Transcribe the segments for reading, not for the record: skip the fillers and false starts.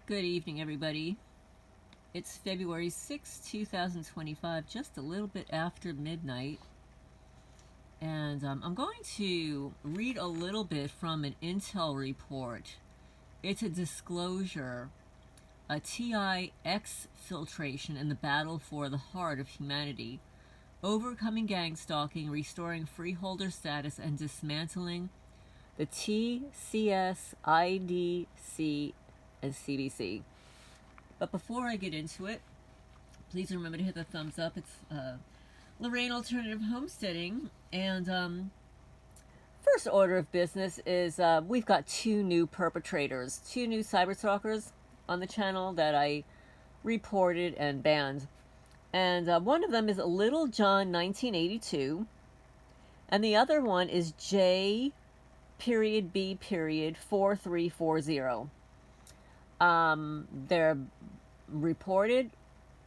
Good evening, everybody. It's February 6, 2025, just a little bit after midnight. And I'm going to read a little bit from an intel report. It's a disclosure, a TI exfiltration in the battle for the heart of humanity, overcoming gang stalking, restoring freeholder status, and dismantling the TCS, IDC, and CBC. But before I get into it, please remember to hit the thumbs up. It's Lorraine Alternative Homesteading. And first order of business is we've got two new perpetrators, two new cyberstalkers on the channel that I reported and banned. And one of them is Little John 1982. And the other one is J B 4340. They're reported,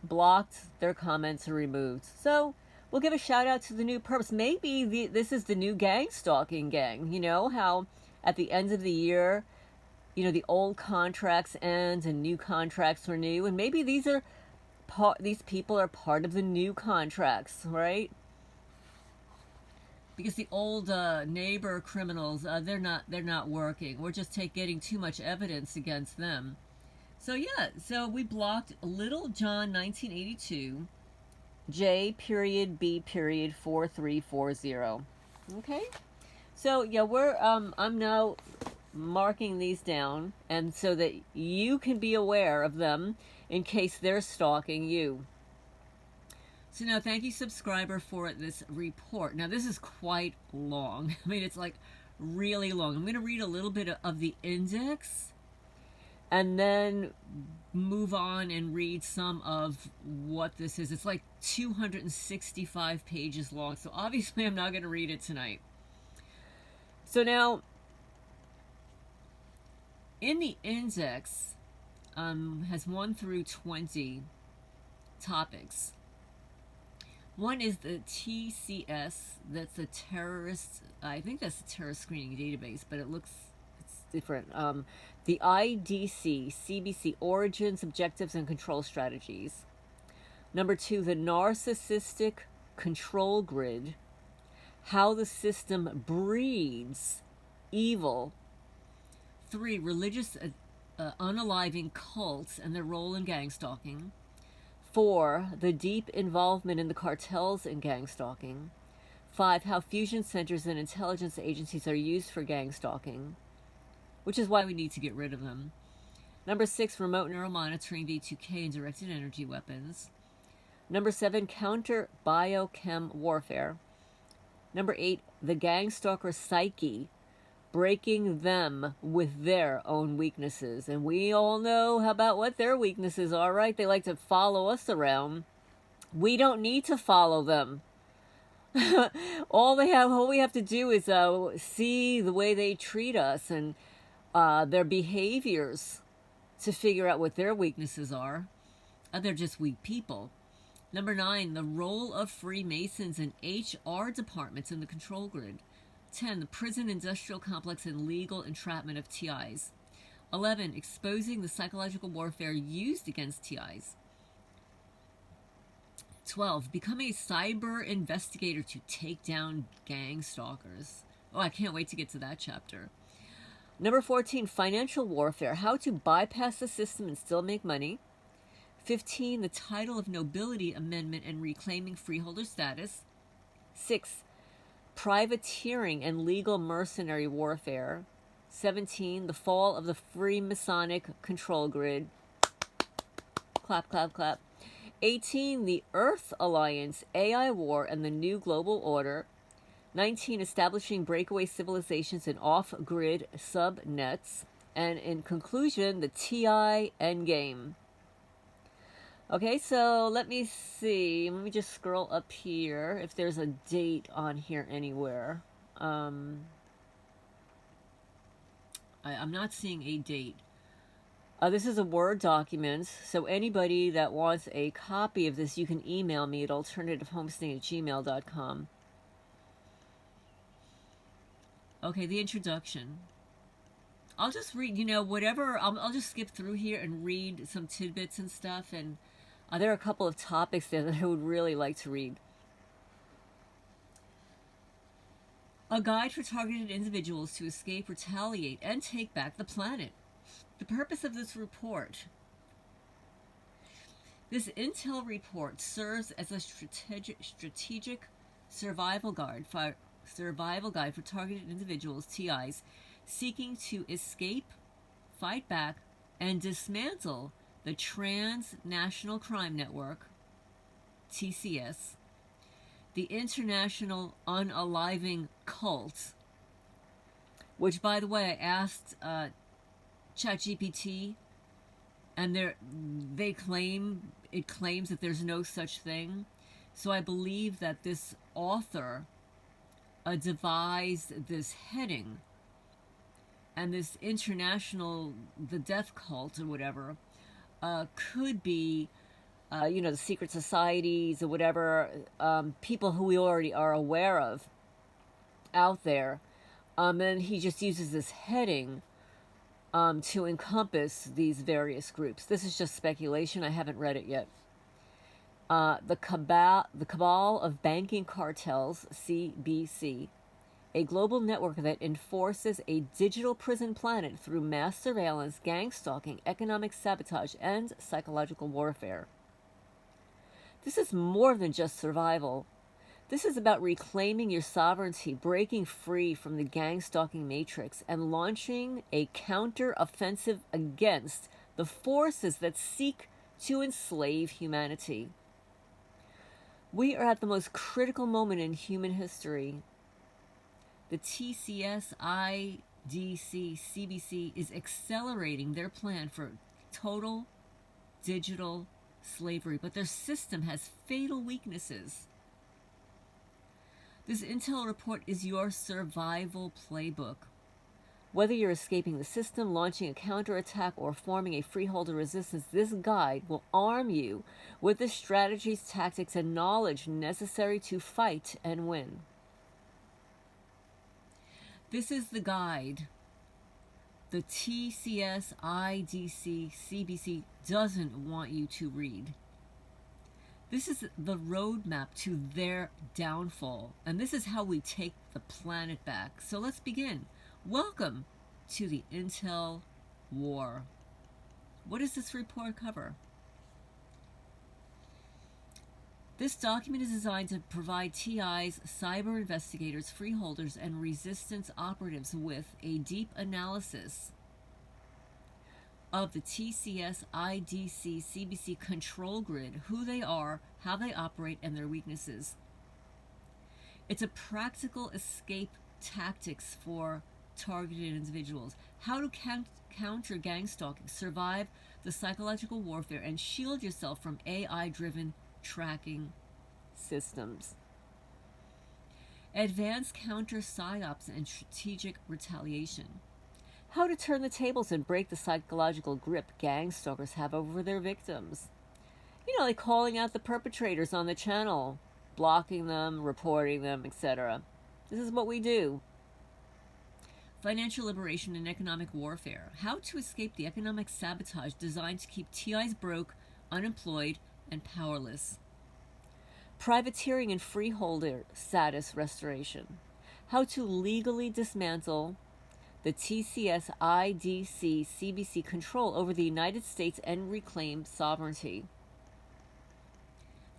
blocked, their comments are removed. So we'll give a shout out to the new perps. Maybe this is the new gang stalking gang. You know how at the end of the year, the old contracts end and new contracts renew, and maybe these people are part of the new contracts, right? Because the old neighbor criminals, they're not working. We're just getting too much evidence against them. So yeah, so we blocked Little John 1982, J B 4340. Okay, so yeah, I'm now marking these down, and so that you can be aware of them in case they're stalking you. So now, thank you, subscriber, for this report. Now, this is quite long. I mean, it's like really long. I'm going to read a little bit of the index and then move on and read some of what this is. It's like 265 pages long. So obviously, I'm not going to read it tonight. So now, in the index, has 1 through 20 topics. One is the TCS, that's a terrorist, I think that's a terrorist screening database, but it's different. The IDC, CBC, origins, objectives, and control strategies. Number 2, the narcissistic control grid, how the system breeds evil. 3, religious unaliving cults and their role in gang stalking. 4, the deep involvement in the cartels and gang stalking. 5, how fusion centers and intelligence agencies are used for gang stalking, which is why we need to get rid of them. Number 6, remote neural monitoring, V2K, and directed energy weapons. Number 7, counter biochem warfare. Number 8, the gang stalker psyche, breaking them with their own weaknesses. And we all know about what their weaknesses are, right? They like to follow us around. We don't need to follow them. all we have to do is see the way they treat us and their behaviors to figure out what their weaknesses are. They're just weak people. Number 9, the role of Freemasons and HR departments in the control grid. 10, the prison industrial complex and legal entrapment of TIs. 11, exposing the psychological warfare used against TIs. 12, becoming a cyber investigator to take down gang stalkers. Oh, I can't wait to get to that chapter. Number 14, financial warfare, how to bypass the system and still make money. 15, the title of nobility amendment and reclaiming freeholder status. 6, privateering and legal mercenary warfare. 17, the fall of the Freemasonic control grid. Clap, clap, clap. 18, the Earth Alliance, AI war, and the new global order. 19, establishing breakaway civilizations and off-grid subnets. And in conclusion, the TI endgame. Okay, so let me see. Let me just scroll up here if there's a date on here anywhere. I'm not seeing a date. This is a Word document, so anybody that wants a copy of this, you can email me at alternativehomestaying@gmail.com. Okay, the introduction. I'll just read, whatever. I'll just skip through here and read some tidbits and stuff. And there are a couple of topics there that I would really like to read. A guide for targeted individuals to escape, retaliate, and take back the planet. The purpose of this report. This intel report serves as a strategic survival guide for targeted individuals, TIs, seeking to escape, fight back, and dismantle the Transnational Crime Network, TCS, the International Unaliving Cult, which, by the way, I asked ChatGPT, and it claims that there's no such thing. So I believe that this author devised this heading, and this international, the death cult or whatever, could be, the secret societies or whatever, people who we already are aware of out there. And he just uses this heading to encompass these various groups. This is just speculation. I haven't read it yet. The Cabal of Banking Cartels, CBC, a global network that enforces a digital prison planet through mass surveillance, gang stalking, economic sabotage, and psychological warfare. This is more than just survival. This is about reclaiming your sovereignty, breaking free from the gang stalking matrix, and launching a counter-offensive against the forces that seek to enslave humanity. We are at the most critical moment in human history. The TCS, IDC, CBC is accelerating their plan for total digital slavery, but their system has fatal weaknesses. This intel report is your survival playbook. Whether you're escaping the system, launching a counterattack, or forming a freeholder resistance, this guide will arm you with the strategies, tactics, and knowledge necessary to fight and win. This is the guide the TCS, IDC, CBC doesn't want you to read. This is the roadmap to their downfall, and this is how we take the planet back. So let's begin. Welcome to the Intel War. What does this report cover? This document is designed to provide TIs, cyber investigators, freeholders, and resistance operatives with a deep analysis of the TCS, IDC, CBC control grid, who they are, how they operate, and their weaknesses. It's a practical escape tactics for targeted individuals. How to counter gang stalking, survive the psychological warfare, and shield yourself from AI-driven tracking systems. Advanced counter psyops and strategic retaliation. How to turn the tables and break the psychological grip gang stalkers have over their victims. Like calling out the perpetrators on the channel, blocking them, reporting them, etc. This is what we do. Financial liberation and economic warfare. How to escape the economic sabotage designed to keep TIs broke, unemployed, and powerless. Privateering and freeholder status restoration. How to legally dismantle the TCS, IDC, CBC control over the United States and reclaim sovereignty.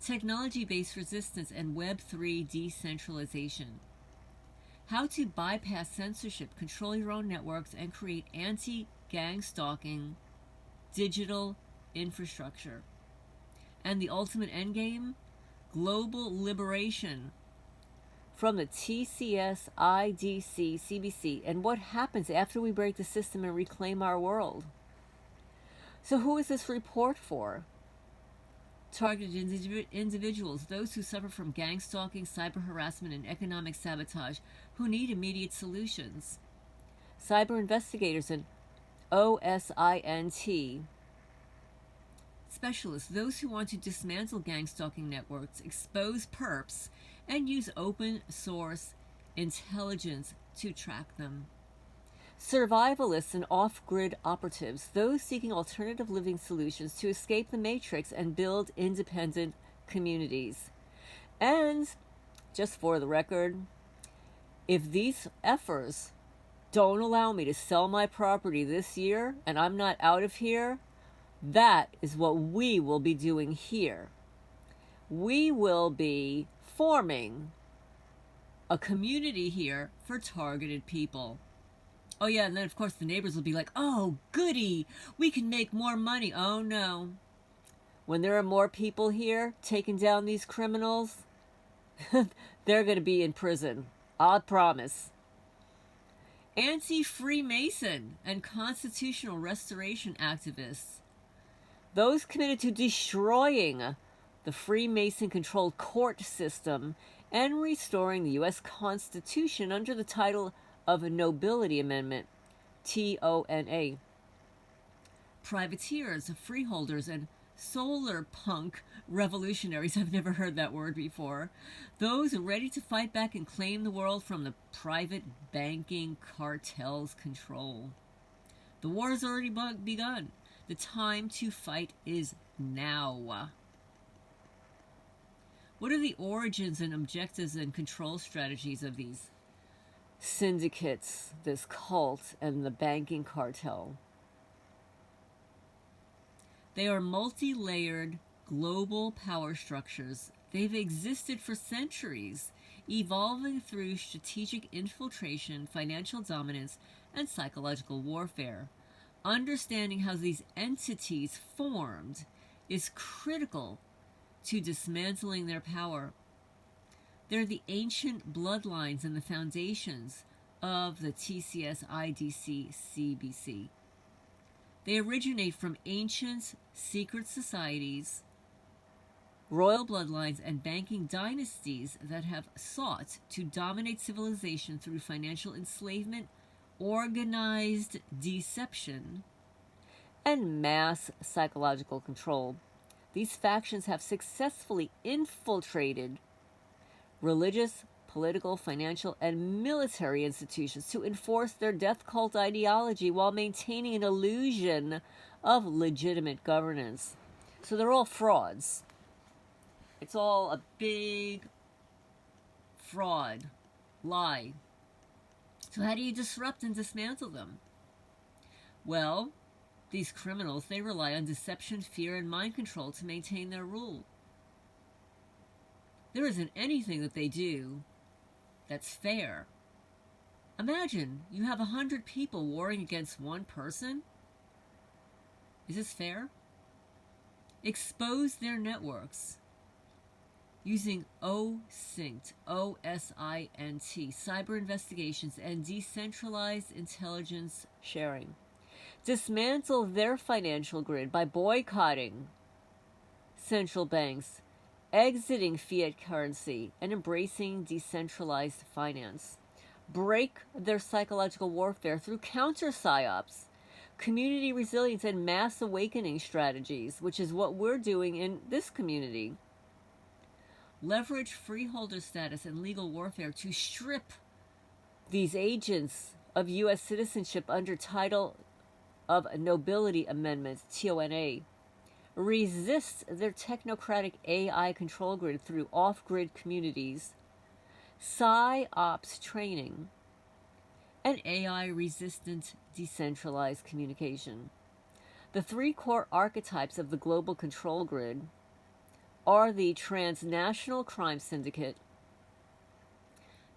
Technology-based resistance and Web3 decentralization. How to bypass censorship, control your own networks, and create anti-gang stalking digital infrastructure. And the ultimate endgame? Global liberation from the TCS, IDC, CBC, and what happens after we break the system and reclaim our world. So who is this report for? Targeted individuals, those who suffer from gang stalking, cyber harassment, and economic sabotage, who need immediate solutions. Cyber investigators and OSINT specialists, those who want to dismantle gang stalking networks, expose perps, and use open source intelligence to track them. survivalists and off-grid operatives, those seeking alternative living solutions to escape the matrix and build independent communities. And, just for the record, if these effers don't allow me to sell my property this year and I'm not out of here, that is what we will be doing here. We will be forming a community here for targeted people. Oh yeah, and then of course the neighbors will be like, oh goody, we can make more money. Oh no. When there are more people here taking down these criminals, they're going to be in prison. I promise. Anti-Freemason and constitutional restoration activists, those committed to destroying the Freemason-controlled court system and restoring the U.S. Constitution under the title of a Nobility Amendment, TONA. Privateers, freeholders, and solar punk revolutionaries, I've never heard that word before, those ready to fight back and claim the world from the private banking cartel's control. The war has already begun. The time to fight is now. What are the origins and objectives and control strategies of these syndicates, this cult, and the banking cartel? They are multi-layered global power structures. They've existed for centuries, evolving through strategic infiltration, financial dominance, and psychological warfare. Understanding how these entities formed is critical to dismantling their power. They're the ancient bloodlines and the foundations of the TCS IDC CBC. They originate from ancient secret societies, royal bloodlines, and banking dynasties that have sought to dominate civilization through financial enslavement, organized deception, and mass psychological control. These factions have successfully infiltrated religious, political, financial, and military institutions to enforce their death cult ideology while maintaining an illusion of legitimate governance. So they're all frauds. It's all a big fraud, lie. So how do you disrupt and dismantle them? Well, these criminals, they rely on deception, fear, and mind control to maintain their rule. There isn't anything that they do that's fair. Imagine you have 100 people warring against one person. Is this fair? Expose their networks using OSINT, O-S-I-N-T, cyber investigations and decentralized intelligence sharing. Dismantle their financial grid by boycotting central banks, exiting fiat currency, and embracing decentralized finance. Break their psychological warfare through counter-psyops, community resilience, and mass awakening strategies, which is what we're doing in this community. Leverage freeholder status and legal warfare to strip these agents of U.S. citizenship under title of Nobility Amendment, TONA. Resist their technocratic AI control grid through off-grid communities, PsyOps training, and AI-resistant decentralized communication. The three core archetypes of the global control grid are the transnational crime syndicate.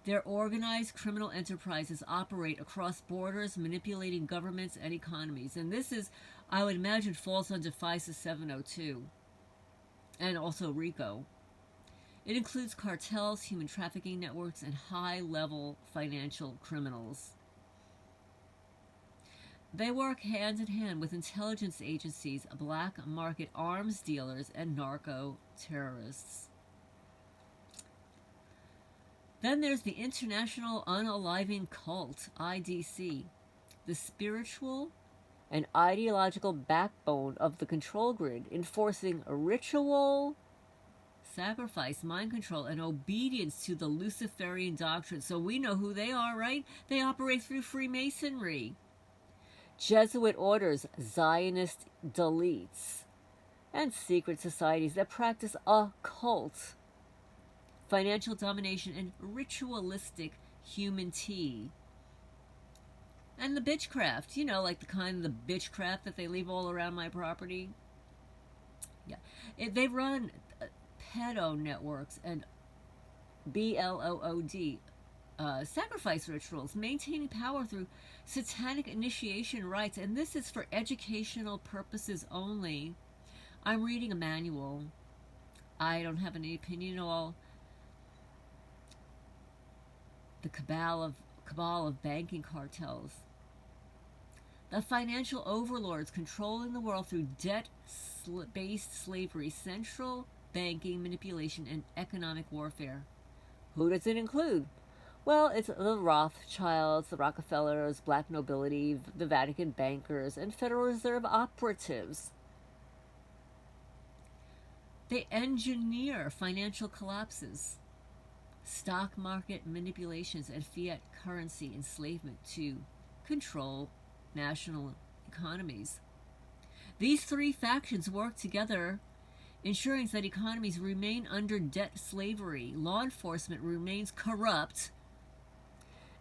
Their organized criminal enterprises operate across borders, manipulating governments and economies. And this is, I would imagine, falls under FISA 702 and also RICO. It includes cartels, human trafficking networks, and high-level financial criminals. They work hand in hand with intelligence agencies, black market arms dealers, and narco-terrorists. Then there's the International Unaliving Cult, IDC, the spiritual and ideological backbone of the control grid, enforcing ritual sacrifice, mind control, and obedience to the Luciferian doctrine. So we know who they are, right? They operate through Freemasonry. Jesuit orders, Zionist deletes, and secret societies that practice occult, financial domination, and ritualistic human tea. And the bitchcraft, you know, like the kind of the bitchcraft that they leave all around my property. Yeah, they run pedo networks and BLOOD, sacrifice rituals, maintaining power through satanic initiation rites, and this is for educational purposes only. I'm reading a manual. I don't have any opinion at all. The cabal of banking cartels. The financial overlords controlling the world through debt-based slavery, central banking manipulation, and economic warfare. Who does it include? Well, it's the Rothschilds, the Rockefellers, black nobility, the Vatican bankers, and Federal Reserve operatives. They engineer financial collapses, stock market manipulations, and fiat currency enslavement to control national economies. These three factions work together, ensuring that economies remain under debt slavery, law enforcement remains corrupt,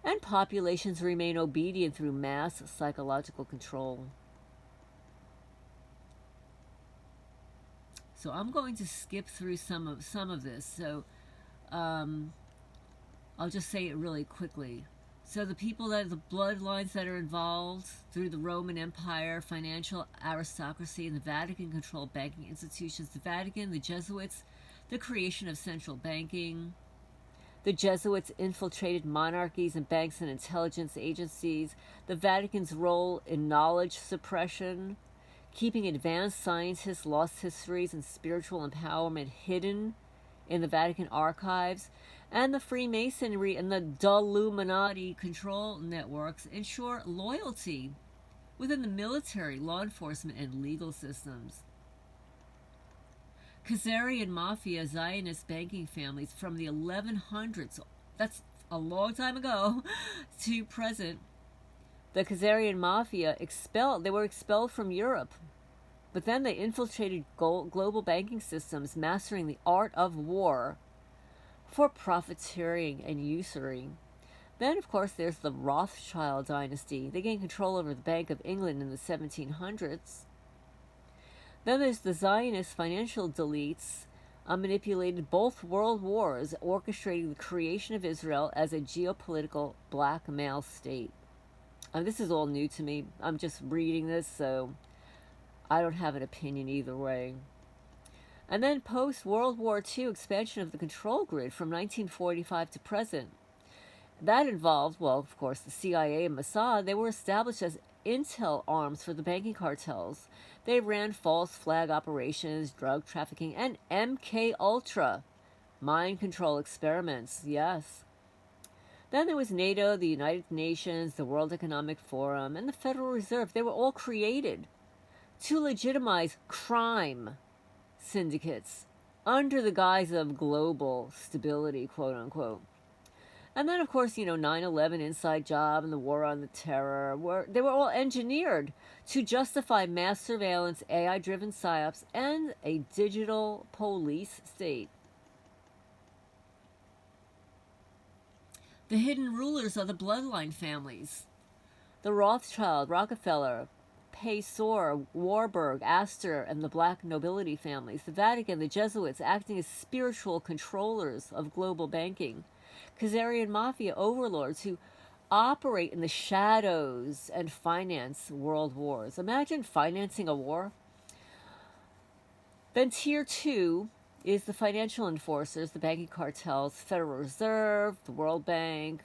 and populations remain obedient through mass psychological control. So I'm going to skip through some of this. So I'll just say it really quickly. So the bloodlines that are involved through the Roman Empire, financial aristocracy, and the Vatican controlled banking institutions. The Vatican, the Jesuits, the creation of central banking. The Jesuits infiltrated monarchies and banks and intelligence agencies. The Vatican's role in knowledge suppression, keeping advanced scientists, lost histories, and spiritual empowerment hidden in the Vatican archives. And the Freemasonry and the Illuminati control networks ensure loyalty within the military, law enforcement, and legal systems. Khazarian Mafia, Zionist banking families from the 1100s, that's a long time ago, to present. The Khazarian Mafia were expelled from Europe, but then they infiltrated global banking systems, mastering the art of war for profiteering and usury. Then, of course, there's the Rothschild dynasty. They gained control over the Bank of England in the 1700s. Then there's the Zionist financial deletes, manipulated both world wars, orchestrating the creation of Israel as a geopolitical blackmail state. This is all new to me. I'm just reading this, so I don't have an opinion either way. And then post-World War II expansion of the control grid from 1945 to present. That involved, well, of course, the CIA and Mossad. They were established as intel arms for the banking cartels. They ran false flag operations, drug trafficking, and MK Ultra, mind control experiments, yes. Then there was NATO, the United Nations, the World Economic Forum, and the Federal Reserve. They were all created to legitimize crime syndicates under the guise of global stability, quote unquote. And then, of course, 9/11 inside job and the war on the terror, they were all engineered to justify mass surveillance, AI-driven psyops, and a digital police state. The hidden rulers are the bloodline families. The Rothschild, Rockefeller, Paysor, Warburg, Astor, and the black nobility families. The Vatican, the Jesuits, acting as spiritual controllers of global banking. Khazarian Mafia overlords who operate in the shadows and finance world wars. Imagine financing a war. Then Tier 2 is the financial enforcers, the banking cartels, Federal Reserve, the World Bank.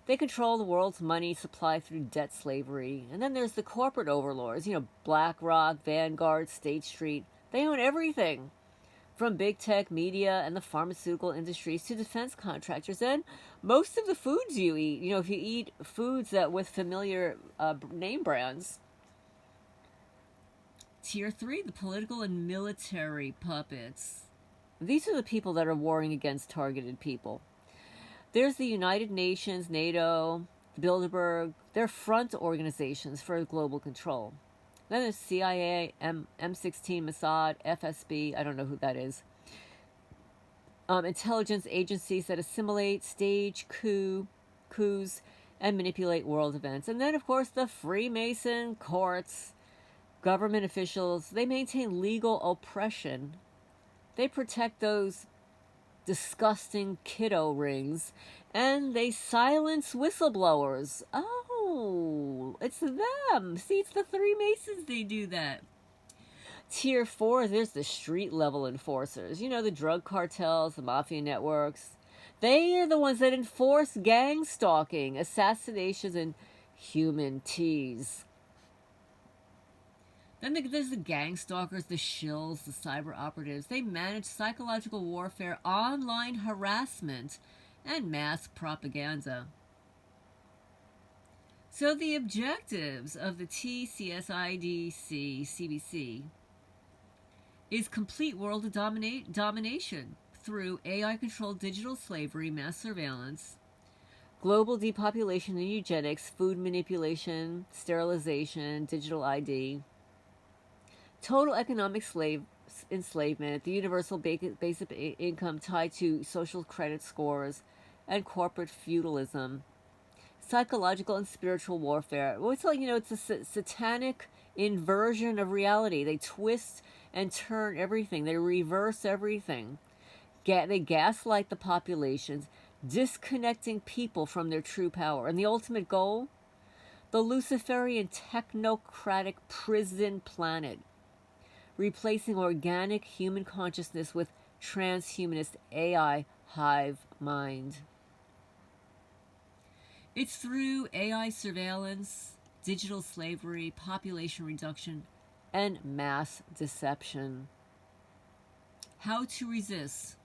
They control the world's money supply through debt slavery. And then there's the corporate overlords, BlackRock, Vanguard, State Street. They own everything, from big tech, media, and the pharmaceutical industries to defense contractors. And most of the foods you eat, if you eat foods that with familiar name brands. Tier 3, the political and military puppets. These are the people that are warring against targeted people. There's the United Nations, NATO, the Bilderberg. They're front organizations for global control. Then there's CIA, M16, Mossad, FSB. I don't know who that is. Intelligence agencies that assimilate, stage coups, and manipulate world events. And then, of course, the Freemason courts, government officials. They maintain legal oppression. They protect those disgusting kiddo rings, and they silence whistleblowers. Oh, it's them. See, it's the Freemasons. They do that. Tier 4, there's the street level enforcers. You know, the drug cartels, the mafia networks. They are the ones that enforce gang-stalking, assassinations, and human tease. Then there's the gang stalkers, the shills, the cyber operatives. They manage psychological warfare, online harassment, and mass propaganda. So the objectives of the TCSIDC CBC is complete world domination through AI-controlled digital slavery, mass surveillance, global depopulation and eugenics, food manipulation, sterilization, digital ID, total economic enslavement, the universal basic income tied to social credit scores, and corporate feudalism, psychological and spiritual warfare. Well, it's like, you know, it's a satanic inversion of reality. They twist and turn everything. They reverse everything. They gaslight the populations, disconnecting people from their true power. And the ultimate goal? The Luciferian technocratic prison planet, replacing organic human consciousness with transhumanist AI hive mind. It's through AI surveillance, digital slavery, population reduction, and mass deception. How to resist?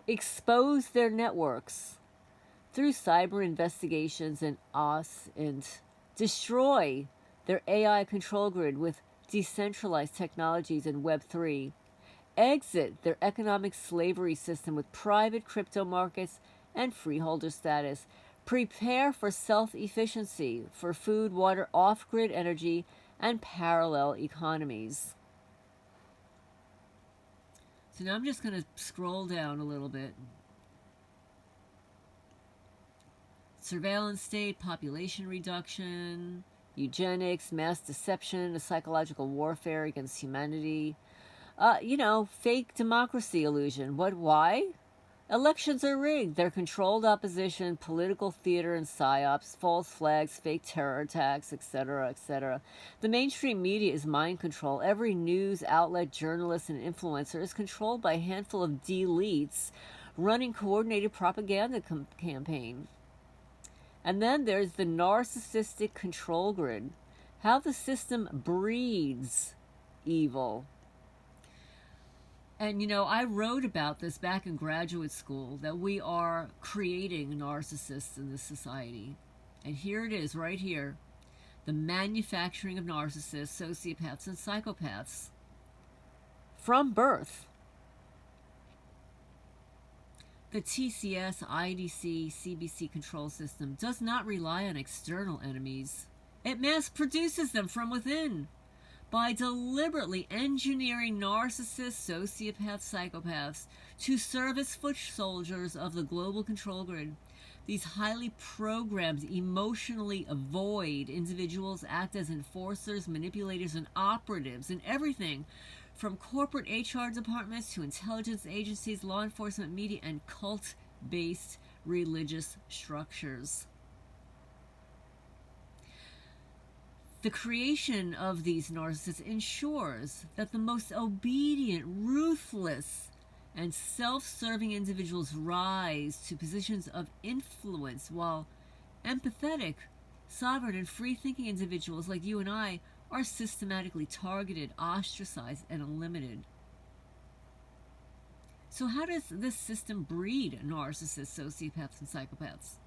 Expose their networks through cyber investigations and destroy their AI control grid with decentralized technologies and Web3. Exit their economic slavery system with private crypto markets and freeholder status. Prepare for self-efficiency for food, water, off-grid energy, and parallel economies. So now I'm just going to scroll down a little bit. Surveillance state, population reduction, eugenics, mass deception, a psychological warfare against humanity. Fake democracy illusion. Why? Elections are rigged. They're controlled opposition, political theater and psyops, false flags, fake terror attacks, etc., etc. The mainstream media is mind control. Every news outlet, journalist, and influencer is controlled by a handful of deletes running coordinated propaganda campaign. And then there's the narcissistic control grid. How the system breeds evil. And, I wrote about this back in graduate school, that we are creating narcissists in this society. And here it is, right here. The manufacturing of narcissists, sociopaths, and psychopaths from birth. The TCS, IDC, CBC control system does not rely on external enemies. It mass produces them from within. By deliberately engineering narcissists, sociopaths, psychopaths to serve as foot soldiers of the global control grid, these highly programmed, emotionally void individuals act as enforcers, manipulators, and operatives in everything from corporate HR departments to intelligence agencies, law enforcement, media, and cult-based religious structures. The creation of these narcissists ensures that the most obedient, ruthless, and self-serving individuals rise to positions of influence, while empathetic, sovereign, and free-thinking individuals like you and I are systematically targeted, ostracized, and eliminated. So how does this system breed narcissists, sociopaths, and psychopaths?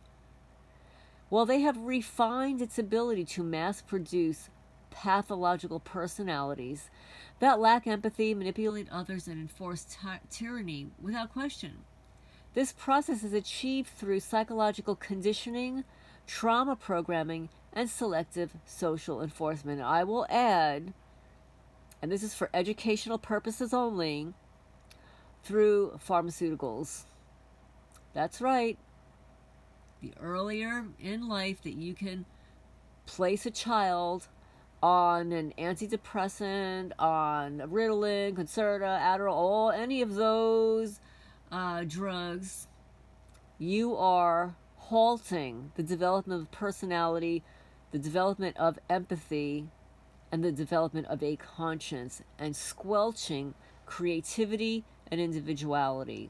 Well, they have refined its ability to mass produce pathological personalities that lack empathy, manipulate others, and enforce tyranny without question. This process is achieved through psychological conditioning, trauma programming, and selective social enforcement. I will add, and this is for educational purposes only, through pharmaceuticals. That's right. The earlier in life that you can place a child on an antidepressant, on Ritalin, Concerta, Adderall, any of those drugs, you are halting the development of personality, the development of empathy, and the development of a conscience, and squelching creativity and individuality.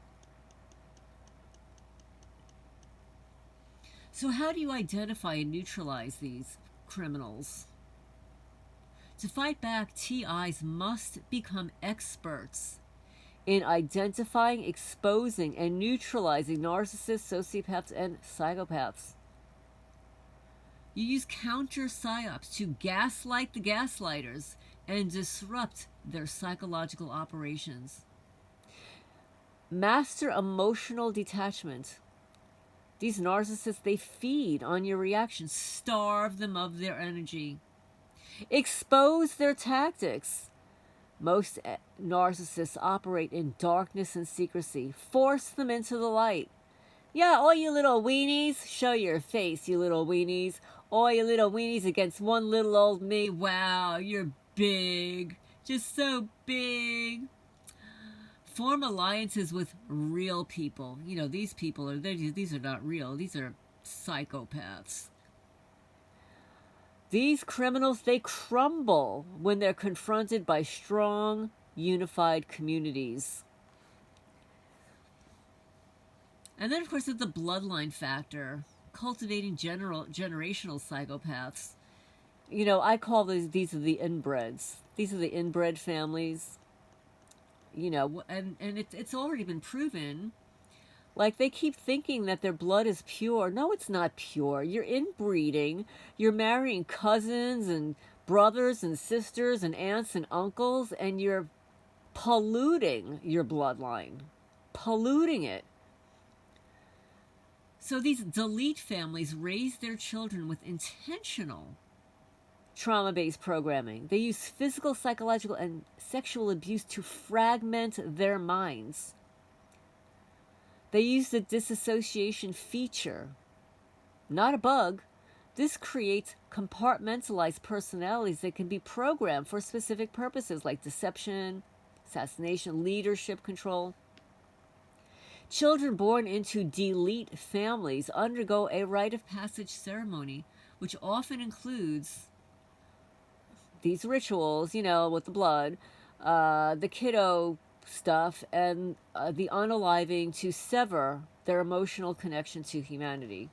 So how do you identify and neutralize these criminals? To fight back, TIs must become experts in identifying, exposing, and neutralizing narcissists, sociopaths, and psychopaths. You use counter psyops to gaslight the gaslighters and disrupt their psychological operations. Master emotional detachment. These narcissists, they feed on your reactions, starve them of their energy. Expose their tactics. Most narcissists operate in darkness and secrecy. Force them into the light. Yeah, all you little weenies, show your face, you little weenies. All you little weenies against one little old me. Wow, you're big. Just so big. Form alliances with real people. You know, these people are, these are not real. These are psychopaths. These criminals, they crumble when they're confronted by strong, unified communities. And then, of course, there's the bloodline factor, cultivating generational psychopaths. You know, I call these are the inbreds. These are the inbred families. You know, and it's already been proven. Like, they keep thinking that their blood is pure. No, it's not pure. You're inbreeding. You're marrying cousins and brothers and sisters and aunts and uncles, and you're polluting your bloodline. Polluting it. So these delete families raise their children with intentional trauma-based programming. They use physical, psychological, and sexual abuse to fragment their minds. They use the disassociation feature, not a bug. This creates compartmentalized personalities that can be programmed for specific purposes like deception, assassination, leadership control. Children born into delete families undergo a rite of passage ceremony, which often includes these rituals, you know, with the blood, the kiddo stuff, and the unaliving to sever their emotional connection to humanity.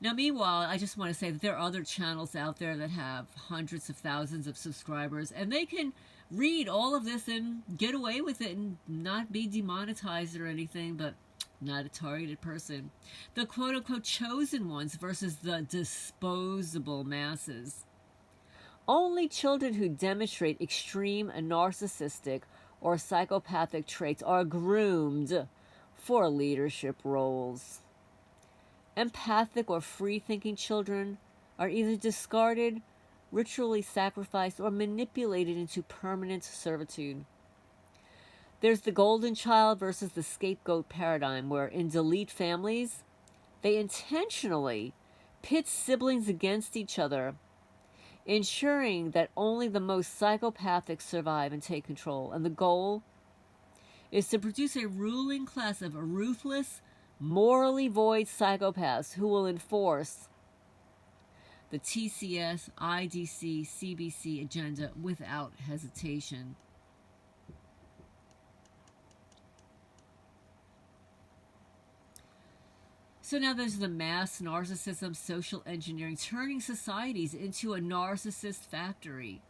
Now, meanwhile, I just want to say that there are other channels out there that have hundreds of thousands of subscribers, and they can read all of this and get away with it and not be demonetized or anything, but not a targeted person. The quote-unquote chosen ones versus the disposable masses. Only children who demonstrate extreme narcissistic or psychopathic traits are groomed for leadership roles. Empathic or free-thinking children are either discarded, ritually sacrificed, or manipulated into permanent servitude. There's the golden child versus the scapegoat paradigm, where in delete families, they intentionally pit siblings against each other, ensuring that only the most psychopathic survive and take control. And the goal is to produce a ruling class of ruthless, morally void psychopaths who will enforce the TCS, IDC, CBC agenda without hesitation. So now there's the mass narcissism, social engineering, turning societies into a narcissist factory.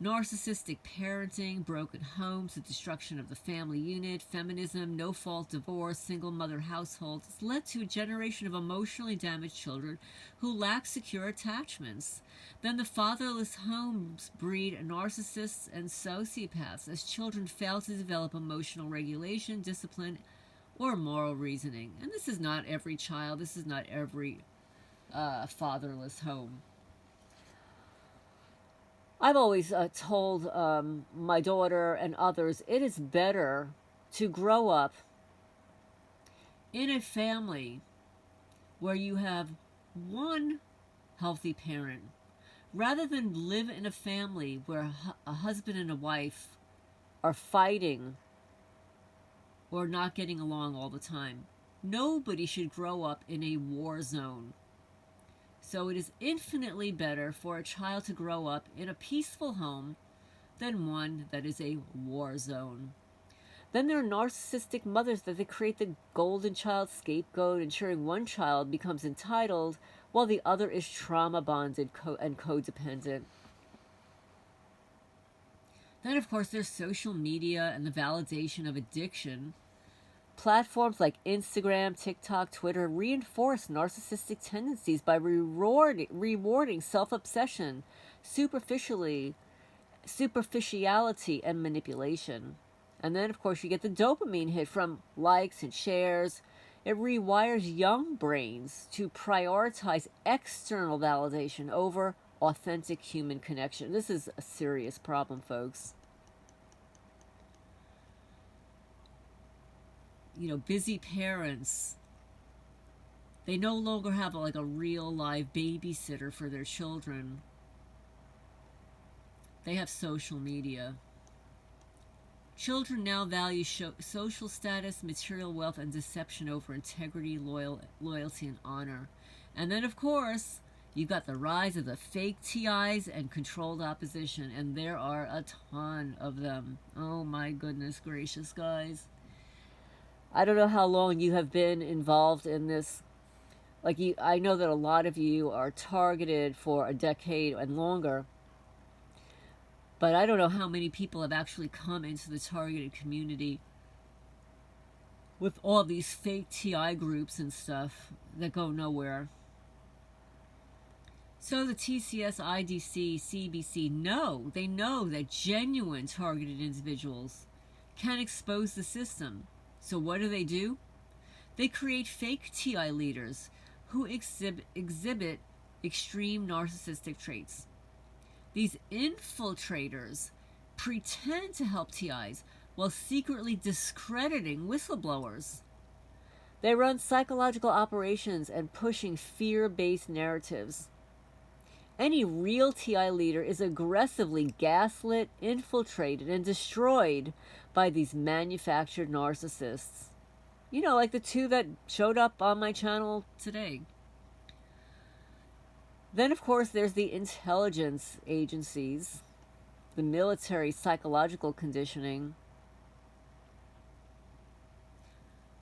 narcissistic parenting, broken homes, the destruction of the family unit, feminism, no-fault divorce, single mother households has led to a generation of emotionally damaged children who lack secure attachments. Then the fatherless homes breed narcissists and sociopaths as children fail to develop emotional regulation, discipline, or moral reasoning. And this is not every child. This is not every fatherless home. I've always told my daughter and others, it is better to grow up in a family where you have one healthy parent rather than live in a family where a husband and a wife are fighting or not getting along all the time. Nobody should grow up in a war zone. So it is infinitely better for a child to grow up in a peaceful home than one that is a war zone. Then there are narcissistic mothers that they create the golden child scapegoat, ensuring one child becomes entitled while the other is trauma bonded and codependent. Then, of course, there's social media and the validation of addiction. Platforms like Instagram, TikTok, Twitter reinforce narcissistic tendencies by rewarding self-obsession, superficiality, and manipulation. And then, of course, you get the dopamine hit from likes and shares. It rewires young brains to prioritize external validation over authentic human connection. This is a serious problem, folks. You know, busy parents, they no longer have like a real live babysitter for their children. They have social media. Children now value social status, material wealth, and deception over integrity, loyalty, and honor. And then, of course, you've got the rise of the fake TIs and controlled opposition, and there are a ton of them. Oh my goodness gracious, guys. I don't know how long you have been involved in this. I know that a lot of you are targeted for a decade and longer. But I don't know how many people have actually come into the targeted community with all these fake TI groups and stuff that go nowhere. So the TCS, IDC, CBC know that genuine targeted individuals can expose the system. So what do? They create fake TI leaders who exhibit extreme narcissistic traits. These infiltrators pretend to help TIs while secretly discrediting whistleblowers. They run psychological operations and pushing fear-based narratives. Any real TI leader is aggressively gaslit, infiltrated, and destroyed by these manufactured narcissists. You know, like the two that showed up on my channel today. Then, of course, there's the intelligence agencies, the military psychological conditioning.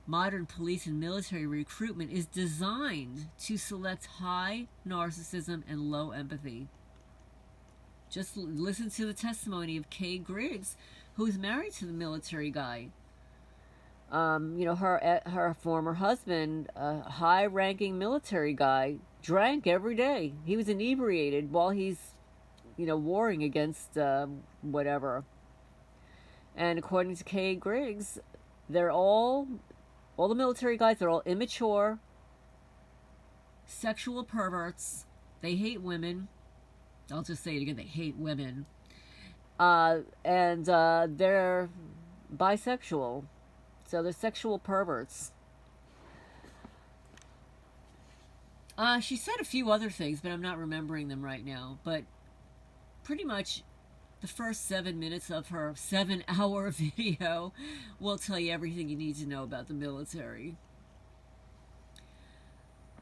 Modern police and military recruitment is designed to select high narcissism and low empathy. Just listen to the testimony of Kay Griggs, who's married to the military guy. You know, her former husband, a high-ranking military guy, drank every day. He was inebriated while he's, you know, warring against whatever. And according to Kay Griggs, they're all the military guys, they're all immature, sexual perverts. They hate women. I'll just say it again, they hate women. And they're bisexual. So they're sexual perverts. She said a few other things, but I'm not remembering them right now. But pretty much the first 7 minutes of her 7-hour video will tell you everything you need to know about the military.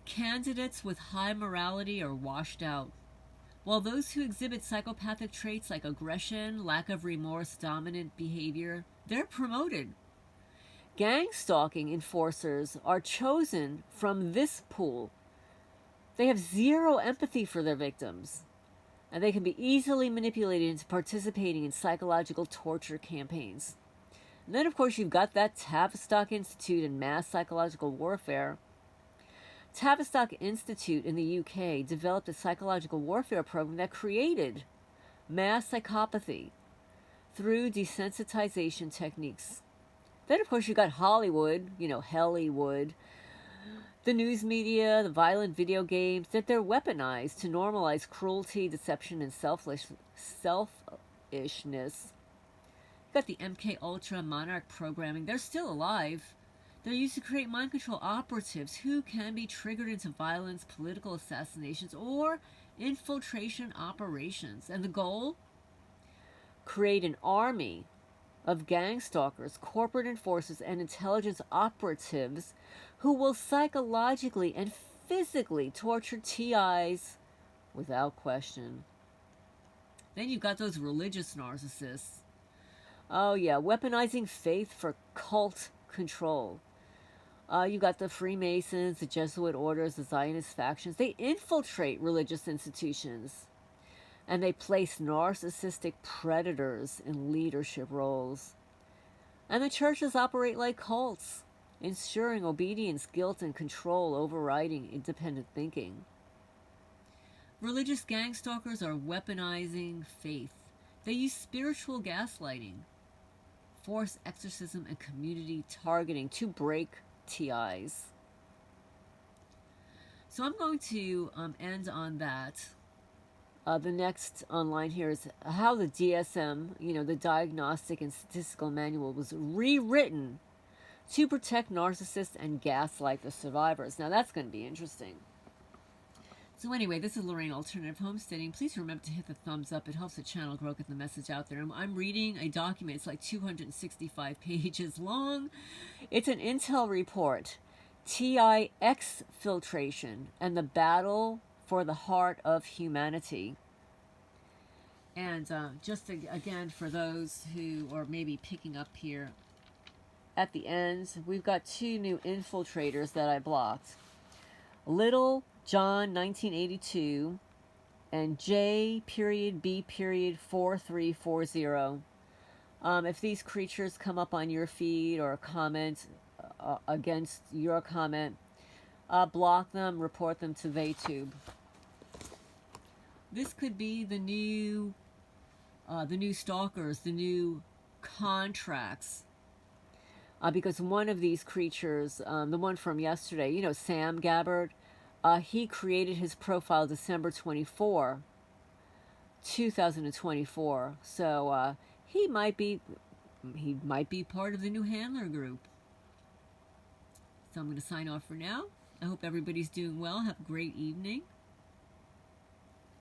Candidates with high morality are washed out, while those who exhibit psychopathic traits like aggression, lack of remorse, dominant behavior, they're promoted. Gang-stalking enforcers are chosen from this pool. They have zero empathy for their victims. And they can be easily manipulated into participating in psychological torture campaigns. And then, of course, you've got that Tavistock Institute and Mass Psychological Warfare. Tavistock Institute in the UK developed a psychological warfare program that created mass psychopathy through desensitization techniques. Then, of course, you got Hollywood, Hollywood, the news media, the violent video games, that they're weaponized to normalize cruelty, deception, and selfishness. You got the MK Ultra Monarch programming. They're still alive. They're used to create mind control operatives who can be triggered into violence, political assassinations, or infiltration operations. And the goal? Create an army of gang stalkers, corporate enforcers, and intelligence operatives who will psychologically and physically torture TIs without question. Then you've got those religious narcissists. Oh yeah, weaponizing faith for cult control. You got the Freemasons, the Jesuit orders, the Zionist factions. They infiltrate religious institutions. And they place narcissistic predators in leadership roles. And the churches operate like cults, ensuring obedience, guilt, and control, overriding independent thinking. Religious gang stalkers are weaponizing faith. They use spiritual gaslighting, forced exorcism, and community targeting to break TIs. So I'm going to end on that. The next online here is how the DSM, the Diagnostic and Statistical Manual, was rewritten to protect narcissists and gaslight the survivors. Now that's going to be interesting. So anyway, this is Lorraine Alternative Homesteading. Please remember to hit the thumbs up. It helps the channel grow, get the message out there. I'm reading a document. It's like 265 pages long. It's an intel report. TI Exfiltration and the Battle for the Heart of Humanity. And again, for those who are maybe picking up here, at the end, we've got two new infiltrators that I blocked. Little John 1982 and J.B.4340. If these creatures come up on your feed or comment against your comment, block them, report them to VTube. This could be the new stalkers, the new contracts. Because one of these creatures, the one from yesterday, SamGabbard, he created his profile December 24, 2024. So he might be part of the new handler group. So I'm going to sign off for now. I hope everybody's doing well. Have a great evening.